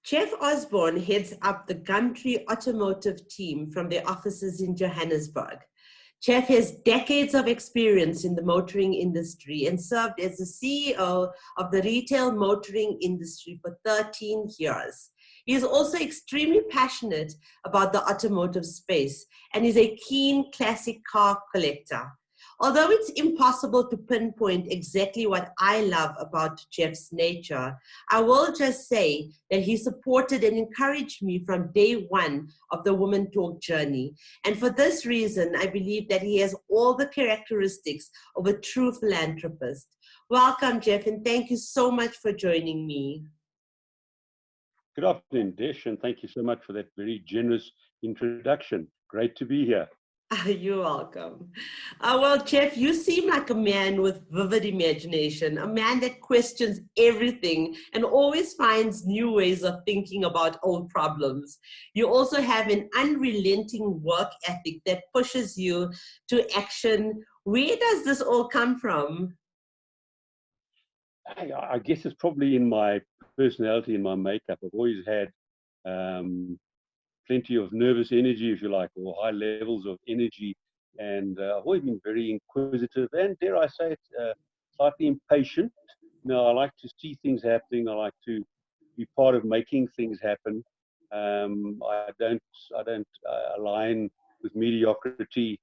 Jeff Osborne heads up the Gumtree automotive team from their offices in Johannesburg. Jeff has decades of experience in the motoring industry and served as the CEO of the retail motoring industry for 13 years. He is also extremely passionate about the automotive space and is a keen classic car collector. Although it's impossible to pinpoint exactly what I love about Jeff's nature, I will just say that he supported and encouraged me from day one of the Woman Talk journey. And for this reason, I believe that he has all the characteristics of a true philanthropist. Welcome, Jeff, and thank you so much for joining me. Good afternoon, Dish, and thank you so much for that very generous introduction. Great to be here. You're welcome. Well, Jeff, you seem like a man with vivid imagination, a man that questions everything and always finds new ways of thinking about old problems. You also have an unrelenting work ethic that pushes you to action. Where does this all come from? I guess it's probably in my personality, in my makeup. I've always had plenty of nervous energy, if you like, or high levels of energy. And I've always been very inquisitive and, dare I say it, slightly impatient. I like to see things happening. I like to be part of making things happen. I don't align with mediocrity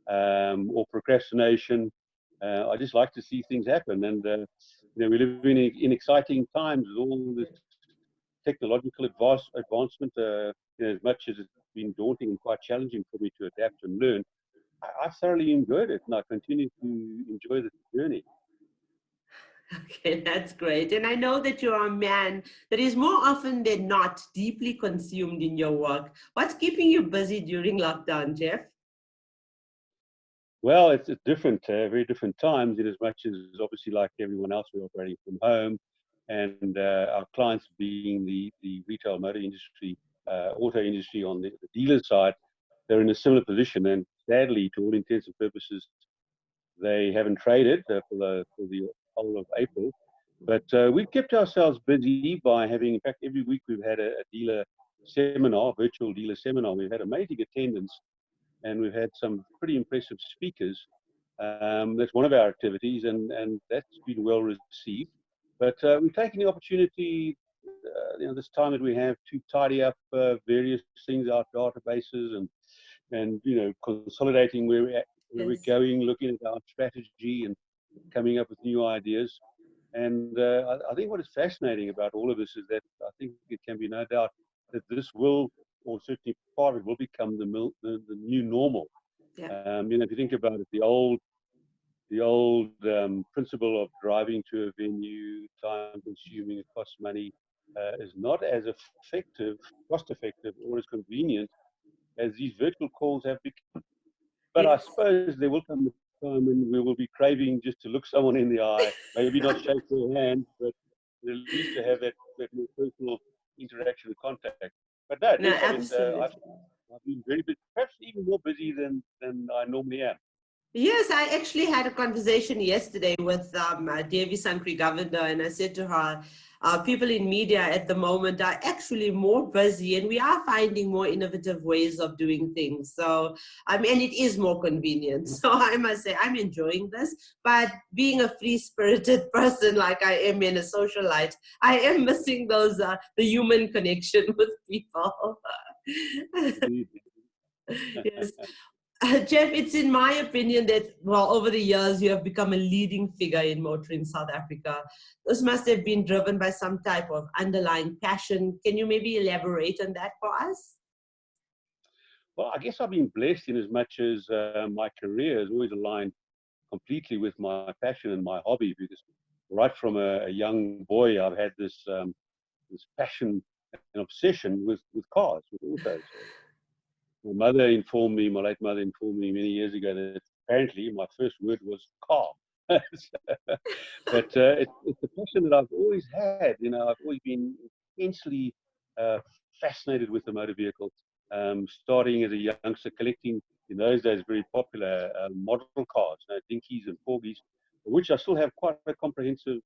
or procrastination. I just like to see things happen. And, we live in exciting times with all this technological advancement. As much as it's been daunting and quite challenging for me to adapt and learn, I've thoroughly enjoyed it, and I continue to enjoy the journey. Okay, that's great. And I know that you're a man that is more often than not deeply consumed in your work. What's keeping you busy during lockdown, Jeff? Well, it's different, very different times, in as much as obviously like everyone else, we're operating from home, and our clients being the retail motor industry, auto industry on the dealer side, they're in a similar position. And sadly, to all intents and purposes, they haven't traded for the whole of April. But we've kept ourselves busy by having, in fact, every week we've had a dealer seminar, virtual dealer seminar. We've had amazing attendance, and we've had some pretty impressive speakers. That's one of our activities, and that's been well received. But we've taken the opportunity, this time that we have, to tidy up various things, our databases, and consolidating where we're going, looking at our strategy and coming up with new ideas. And I think what is fascinating about all of this is that I think it can be no doubt that this will, or certainly part of it, will become the new normal. Yeah. If you think about it, the old principle of driving to a venue, time consuming, it costs money, is not as effective, cost effective, or as convenient as these virtual calls have become. But Yes. I suppose there will come a time when we will be craving just to look someone in the eye, maybe not shake their hand, but at least to have that more personal interaction and contact. But no, No, yes, absolutely. I've been very busy, perhaps even more busy than I normally am. Yes, I actually had a conversation yesterday with Devi Sankri Governor, and I said to her, people in media at the moment are actually more busy, and we are finding more innovative ways of doing things. So, and it is more convenient. So I must say, I'm enjoying this, but being a free-spirited person like I am and a socialite, I am missing those, the human connection with people. Yes. Jeff, it's in my opinion that, well, over the years, you have become a leading figure in motoring South Africa. This must have been driven by some type of underlying passion. Can you maybe elaborate on that for us? Well, I guess I've been blessed in as much as my career has always aligned completely with my passion and my hobby, because right from a young boy, I've had this passion and obsession with cars, with autos. My late mother informed me many years ago that apparently my first word was car. But it's a passion that I've always had. I've always been intensely fascinated with the motor vehicle. Starting as a youngster, collecting, in those days, very popular model cars, dinkies and porgies, which I still have quite a comprehensive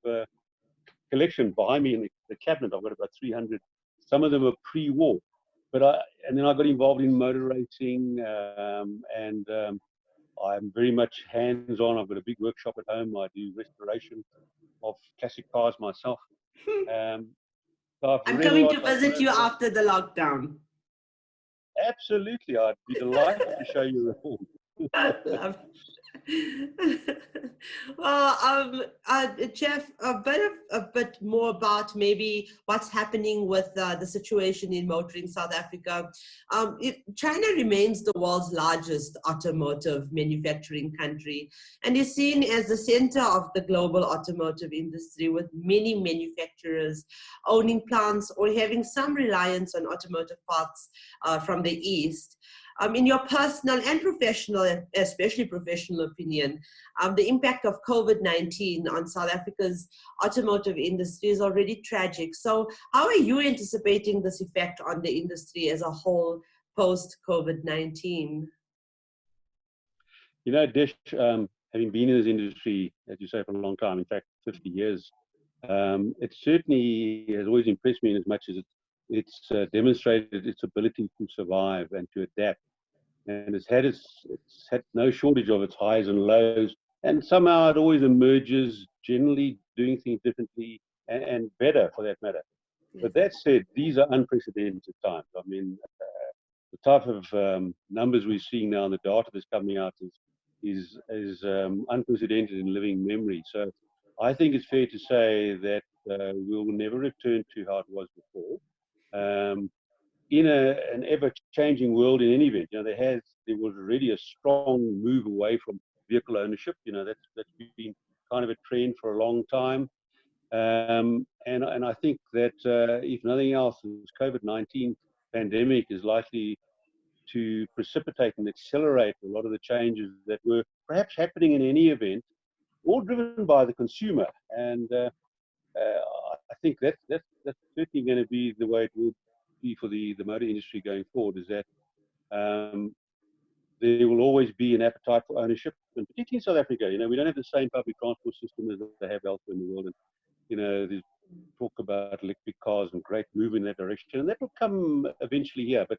collection behind me in the cabinet. I've got about 300 Some of them are pre-war. And then I got involved in motor racing, and I'm very much hands-on. I've got a big workshop at home. I do restoration of classic cars myself. So I've I'm read a coming lot. to I've visit learned you a lot. after the lockdown. Absolutely, I'd be delighted to show you around. Love. Well, Jeff, a bit more about maybe what's happening with the situation in motoring South Africa. China remains the world's largest automotive manufacturing country and is seen as the center of the global automotive industry, with many manufacturers owning plants or having some reliance on automotive parts from the East. In your personal and professional, especially professional opinion, the impact of COVID-19 on South Africa's automotive industry is already tragic. So how are you anticipating this effect on the industry as a whole post-COVID-19? You know, Dish, having been in this industry, as you say, for a long time, in fact, 50 years, it certainly has always impressed me in as much as it's demonstrated its ability to survive and to adapt. And it's had no shortage of its highs and lows, and somehow it always emerges, generally doing things differently and better, for that matter. But that said, these are unprecedented times. I mean, the type of numbers we're seeing now, and the data that's coming out is unprecedented in living memory. So I think it's fair to say that we'll never return to how it was before. In an ever-changing world, in any event, there was already a strong move away from vehicle ownership. That's been kind of a trend for a long time, and I think that if nothing else, this COVID-19 pandemic is likely to precipitate and accelerate a lot of the changes that were perhaps happening in any event, all driven by the consumer. And I think that's certainly going to be the way it will be for the motor industry going forward, is that there will always be an appetite for ownership, and particularly in South Africa. We don't have the same public transport system as they have elsewhere in the world. And, there's talk about electric cars and great move in that direction, and that will come eventually here. But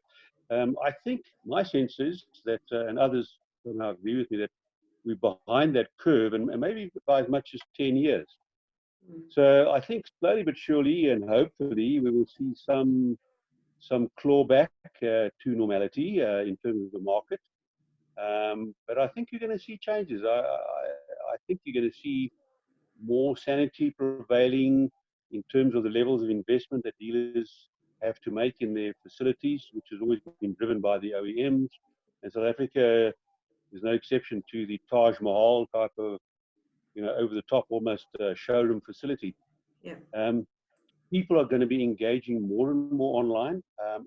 I think my sense is that, and others somehow agree with me, that we're behind that curve, and maybe by as much as 10 years. So I think slowly but surely, and hopefully, we will see some clawback to normality in terms of the market. But I think you're going to see changes. I think you're going to see more sanity prevailing in terms of the levels of investment that dealers have to make in their facilities, which has always been driven by the OEMs. And South Africa is no exception to the Taj Mahal type of, over the top, almost showroom facility. Yeah. People are going to be engaging more and more online.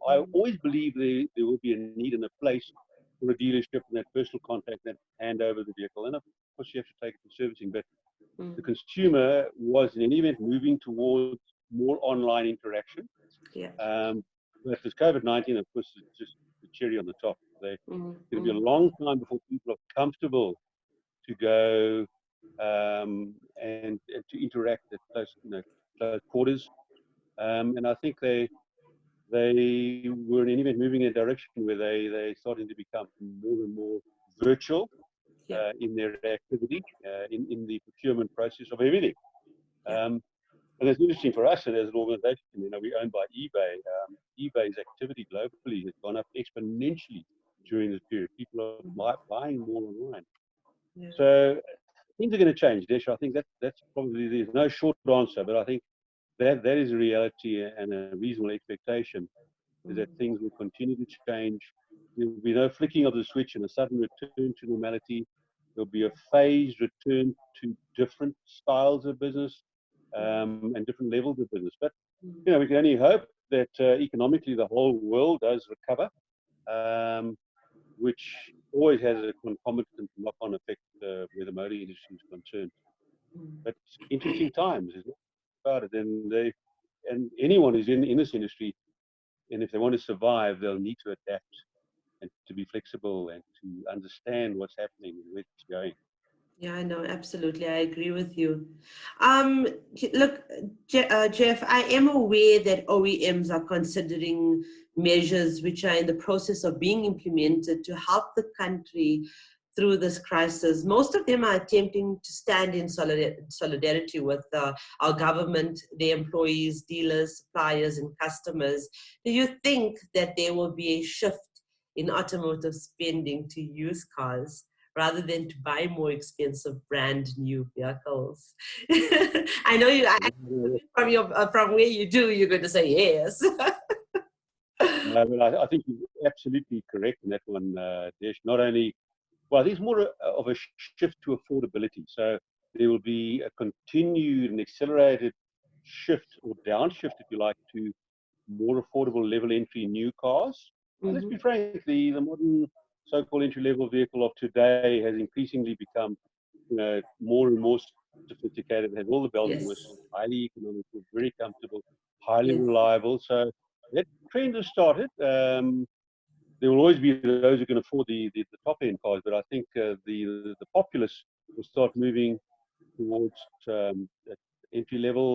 I always believe there will be a need and a place for a dealership and that personal contact, that hand over the vehicle. And of course, you have to take it to servicing. But the consumer was, in any event, moving towards more online interaction. Yeah. But with COVID-19, of course, it's just the cherry on the top. It's going to be a long time before people are comfortable to go and to interact at close quarters. And I think they were in any event moving in a direction where they starting to become more and more virtual in their activity, in the procurement process of everything. And it's interesting for us as an organization, we're owned by eBay. eBay's activity globally has gone up exponentially during this period. People are buying more online. Yeah. So things are going to change, Desh. I think that's probably, there's no short answer, but I think that is a reality and a reasonable expectation, is that things will continue to change. There will be no flicking of the switch and a sudden return to normality. There'll be a phased return to different styles of business and different levels of business. But, we can only hope that economically the whole world does recover, which always has a concomitant knock-on effect where the motor industry is concerned. But interesting times, isn't it? About it. And anyone who's in this industry, and if they want to survive, they'll need to adapt and to be flexible and to understand what's happening and where it's going. Yeah, I know, absolutely. I agree with you. Look, Jeff, I am aware that OEMs are considering measures which are in the process of being implemented to help the country through this crisis. Most of them are attempting to stand in solidarity with our government, their employees, dealers, suppliers, and customers. Do you think that there will be a shift in automotive spending to used cars, rather than to buy more expensive brand new vehicles? I know you. From from where you do, you're going to say yes. No, but I think you're absolutely correct in that one, Desh. Not only, well, there's more of a shift to affordability. So there will be a continued and accelerated shift or downshift, if you like, to more affordable level entry new cars. And let's Hmm. be frank, the modern so-called entry-level vehicle of today has increasingly become, more and more sophisticated, has all the bells and Yes. whistles, highly economical, very comfortable, highly Yes. reliable. So that trend has started. There will always be those who can afford the top end cars, but I think the populace will start moving towards entry level,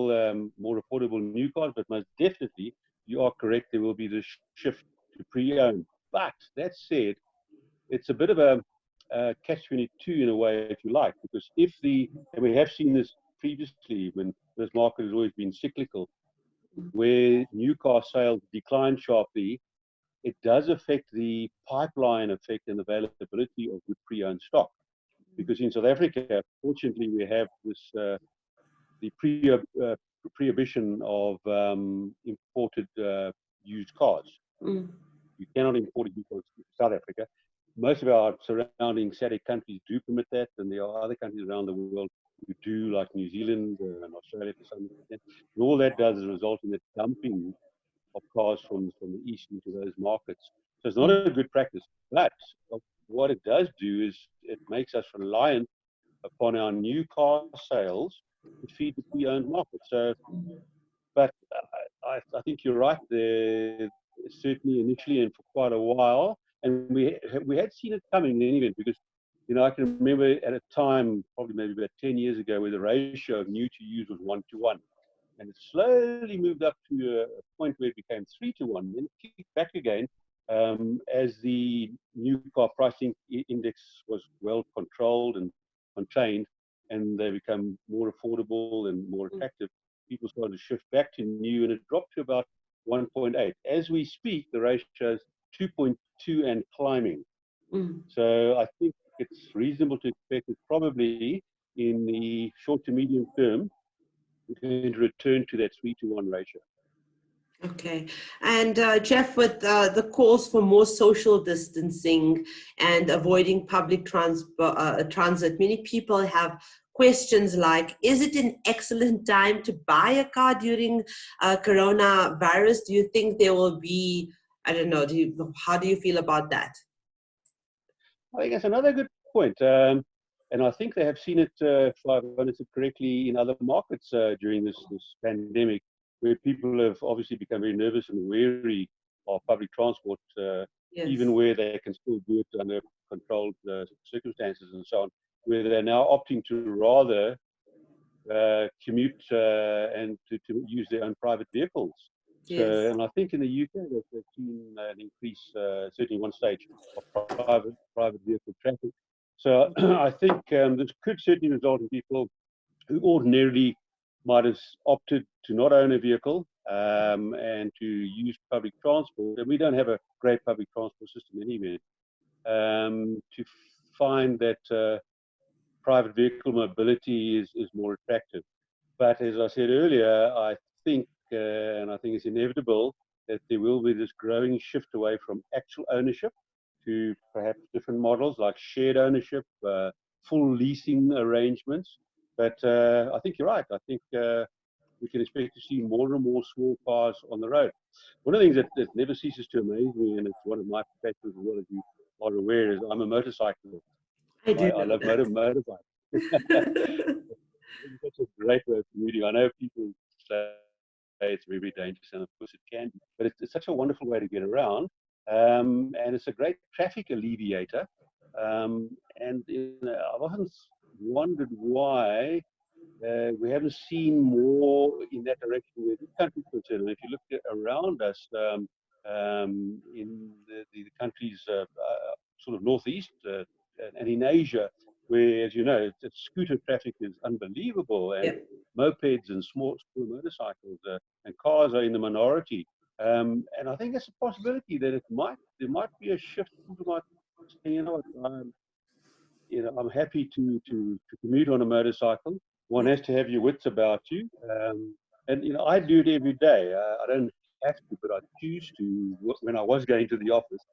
more affordable new cars. But most definitely, you are correct. There will be this shift to pre-owned. But that said, it's a bit of a catch-22 in a way, if you like, because if and we have seen this previously when this market has always been cyclical, where new car sales decline sharply, it does affect the pipeline effect and availability of good pre-owned stock. Because in South Africa, fortunately, we have this the prohibition of imported used cars. Mm. You cannot import a vehicle to South Africa. Most of our surrounding SADC countries do permit that, and there are other countries around the world who do, like New Zealand and Australia to some extent. And all that does is result in the dumping of cars from the east into those markets. So it's not a good practice. But what it does do is it makes us reliant upon our new car sales to feed the pre-owned market. So, but I think you're right. There certainly initially and for quite a while, and we had seen it coming in any event because I can remember at a time, probably maybe about 10 years ago, where the ratio of new to used was 1 to 1. And it slowly moved up to a point where it became 3 to 1, then it kicked back again as the new car pricing index was well controlled and contained, and they become more affordable and more attractive. People started to shift back to new, and it dropped to about 1.8. As we speak, the ratio is 2.2 and climbing. Mm. So I think it's reasonable to expect it's probably in the short to medium term going to return to that 3 to 1 ratio. Okay. And Jeff, with the calls for more social distancing and avoiding public transit, many people have questions like, is it an excellent time to buy a car during coronavirus? Do you think there will be, I don't know, how do you feel about that? I think that's another good point. And I think they have seen it, if I've understood correctly, in other markets during this pandemic, where people have obviously become very nervous and wary of public transport, even Yes. where they can still do it under controlled circumstances and so on, where they're now opting to rather commute and to use their own private vehicles. Yes. So, and I think in the UK they've seen an increase, certainly one stage, of private vehicle traffic. So I think this could certainly result in people who ordinarily might have opted to not own a vehicle and to use public transport. And we don't have a great public transport system anyway. To find that private vehicle mobility is more attractive. But as I said earlier, I think, and I think it's inevitable, that there will be this growing shift away from actual ownership to perhaps different models like shared ownership, full leasing arrangements. But I think you're right. I think we can expect to see more and more small cars on the road. One of the things that never ceases to amaze me, and it's one of my passions as well, as you are aware, is I'm a motorcyclist. I I, do I know love motorbikes. that. It's such a great way of commuting. I know people say it's very dangerous, and of course it can be, but it's such a wonderful way to get around, and it's a great traffic alleviator. And I've often wondered why we haven't seen more in that direction where this country is concerned. And if you look around us, in the countries sort of northeast and in Asia, where, as you know, scooter traffic is unbelievable, and Yep. mopeds and small motorcycles and cars are in the minority. And I think it's a possibility that there might be a shift. People might say, you know what, I'm happy to commute on a motorcycle. One has to have your wits about you. And, I do it every day. I don't have to, but I choose to when I was going to the office,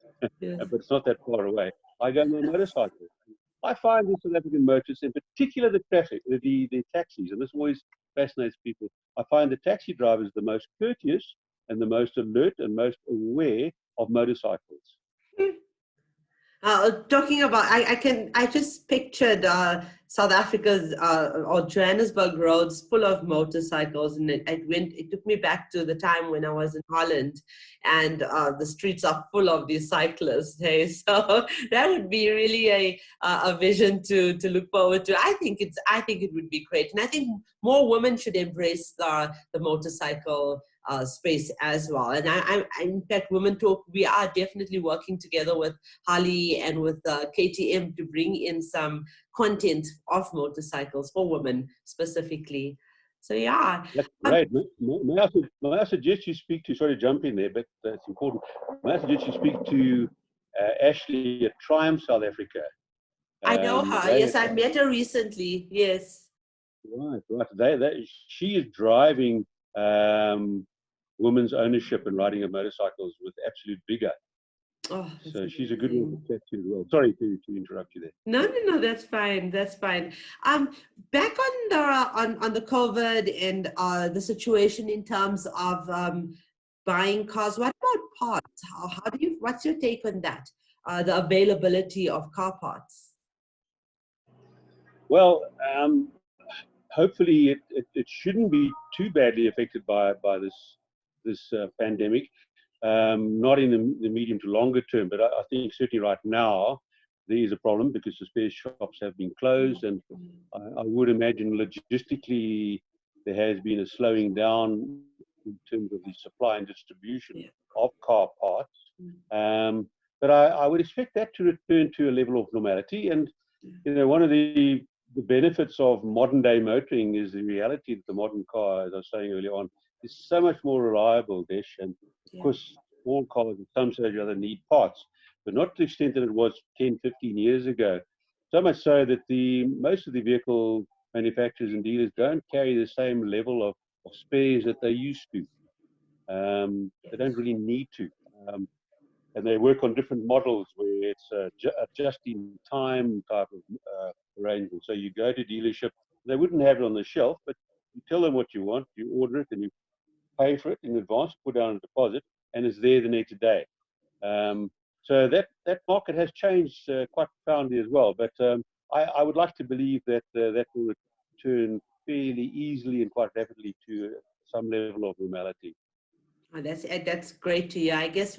Yes. but it's not that far away. I go on a motorcycle. I find the South African motorists, in particular the traffic, the taxis, and this always fascinates people. I find the taxi drivers the most courteous and the most alert and most aware of motorcycles. Talking about, I just pictured South Africa's or Johannesburg roads full of motorcycles, and it took me back to the time when I was in Holland, and the streets are full of these cyclists. Hey, so that would be really a vision to look forward to. I think it would be great, and I think more women should embrace the motorcycle space as well. And I in fact, Women Talk, we are definitely working together with Holly and with KTM to bring in some content of motorcycles for women specifically. So yeah. That's great. May I suggest you speak to, sorry to jump in there, but it's important. May I suggest you speak to Ashley at Triumph South Africa? I know her. Yes, I met her recently. Yes. Right. She is driving women's ownership and riding of motorcycles with absolute vigor. Oh, so she's a good one to chat to as well. Sorry to interrupt you there. No, that's fine. That's fine. Back on the COVID and the situation in terms of buying cars. What about parts? What's your take on that? The availability of car parts. Well, hopefully it shouldn't be too badly affected by this pandemic. Not in the medium to longer term, but I think certainly right now there is a problem because the spare shops have been closed, and I would imagine logistically there has been a slowing down in terms of the supply and distribution of car parts. But I would expect that to return to a level of normality. And one of the benefits of modern day motoring is the reality that the modern car, as I was saying earlier on, is so much more reliable, Desh. And of course, all cars at some stage or other need parts, but not to the extent that it was 10, 15 years ago. So much so that most of the vehicle manufacturers and dealers don't carry the same level of spares that they used to. They don't really need to. And they work on different models where it's a just-in-time type of arrangement. So you go to dealership, they wouldn't have it on the shelf, but you tell them what you want, you order it, and you pay for it in advance, put down a deposit, and it's there the next day. So that market has changed quite profoundly as well. But I would like to believe that that will return fairly easily and quite rapidly to some level of normality. Oh, that's great to hear. I guess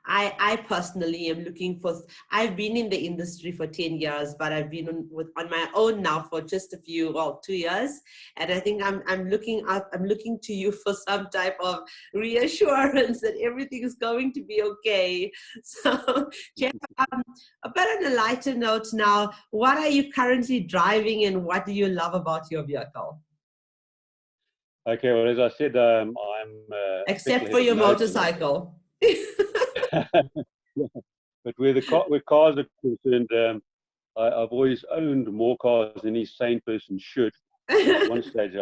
I personally am looking for. I've been in the industry for 10 years, but I've been on my own now for just 2 years, and I think I'm looking to you for some type of reassurance that everything is going to be okay. So, Jeff, but on a lighter note now, what are you currently driving, and what do you love about your vehicle? Okay, well, as I said, I'm except for your motorcycle. But where cars are concerned, I've always owned more cars than any sane person should. At one stage,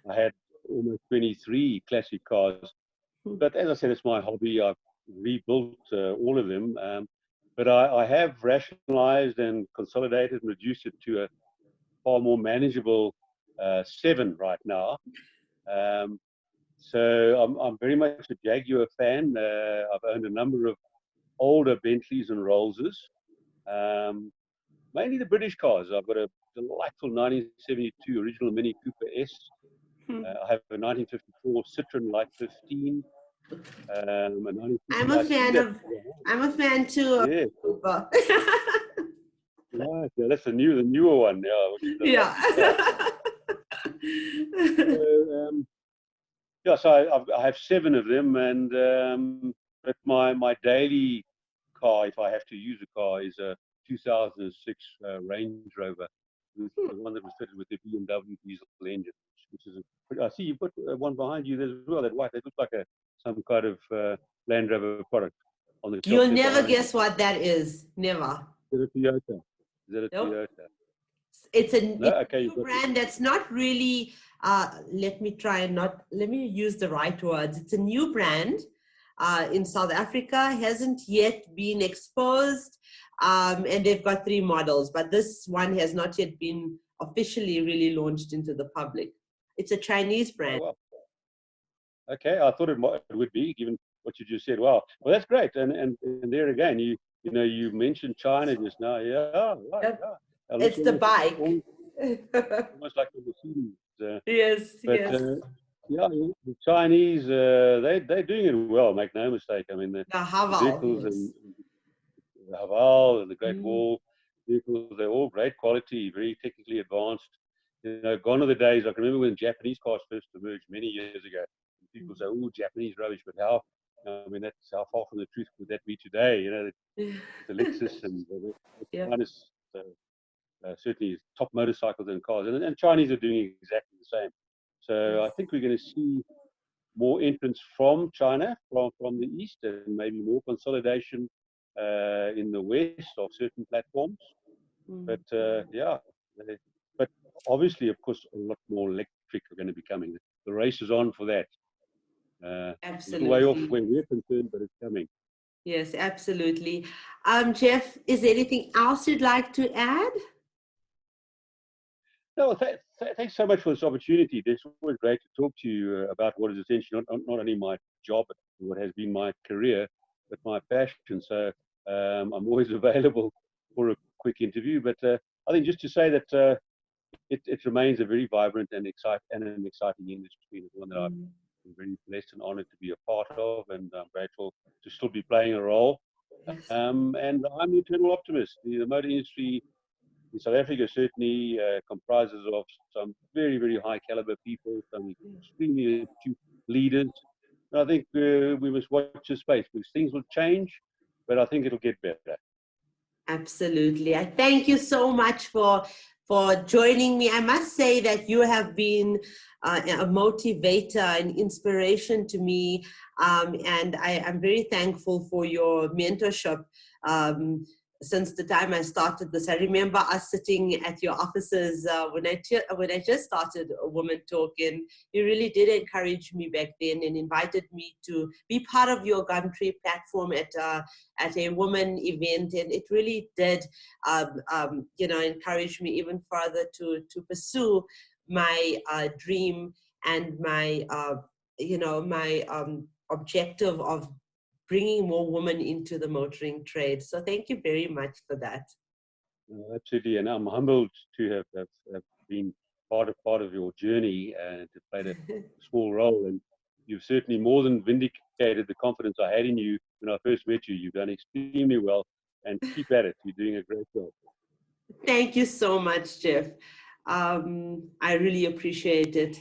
I had almost 23 classic cars. But as I said, it's my hobby. I've rebuilt all of them. But I have rationalized and consolidated and reduced it to a far more manageable 7 right now. So I'm very much a Jaguar fan. I've owned a number of older Bentleys and Rollses, mainly the British cars. I've got a delightful 1972 original Mini Cooper S. I have a 1954 Citroen Light 15. I'm a fan too. Yeah. Of Cooper. Right. Yeah, that's the newer one. Yeah, which is a Yeah. lovely car. So, yeah, so I have 7 of them, and but my daily car, if I have to use a car, is a 2006 Range Rover, the one that was fitted with the BMW diesel engine, which is I see you've got one behind you there as well. That white, that looks like some kind of Land Rover product on the top You'll there never behind you. guess what that is. Never. Is it a Toyota? Is it a Nope. Toyota? It's No, a okay, new you've got it. brand that's not really, let me use the right words. It's a new brand in South Africa, hasn't yet been exposed, and they've got 3 models, but this one has not yet been officially really launched into the public. It's a Chinese Oh, brand. well. Okay, I thought it would be, given what you just said. Wow, well, that's great. And there again, you mentioned China just now. Yeah, right. Yep. Yeah, it looks It's the bike. almost like a Mercedes. Yes, But yes. yeah, the Chinese, they're doing it well. Make no mistake. I mean, The the Haval, vehicles yes. and the Haval and the Great Mm. Wall vehicles, they're all great quality, very technically advanced. Gone are the days. I can remember when Japanese cars first emerged many years ago. People say, "Oh, Japanese rubbish," but how? I mean, that's how far from the truth would that be today? The Lexus and the Yep. finest, certainly top motorcycles and cars, and Chinese are doing exactly the same. So I think we're going to see more entrance from China, from the east, and maybe more consolidation in the west of certain platforms. Mm. But yeah, but obviously, of course, a lot more electric are going to be coming. The race is on for that. A little way off Absolutely. where we're concerned, but it's coming. Yes, absolutely. Jeff, is there anything else you'd like to add? No, thanks so much for this opportunity. It's always great to talk to you about what is essentially not only my job, but what has been my career, but my passion. So I'm always available for a quick interview. But I think just to say that it remains a very vibrant and an exciting industry, and one that I've Mm. been very blessed and honored to be a part of, and I'm grateful to still be playing a role. Yes. And I'm an eternal optimist. The motor industry in South Africa certainly comprises of some very, very high caliber people, some extremely astute leaders. And I think we must watch this space because things will change, but I think it'll get better. Absolutely. I thank you so much for joining me. I must say that you have been a motivator and inspiration to me, and I'm very thankful for your mentorship. Since the time I started this, I remember us sitting at your offices when I just started a Woman Talk, and you really did encourage me back then and invited me to be part of your Gumtree platform at a woman event, and it really did encourage me even further to pursue my dream and my objective of bringing more women into the motoring trade. So thank you very much for that. Absolutely, and I'm humbled to have been part of your journey and to play a small role. And you've certainly more than vindicated the confidence I had in you when I first met you. You've done extremely well, and keep at it. You're doing a great job. Thank you so much, Jeff. I really appreciate it.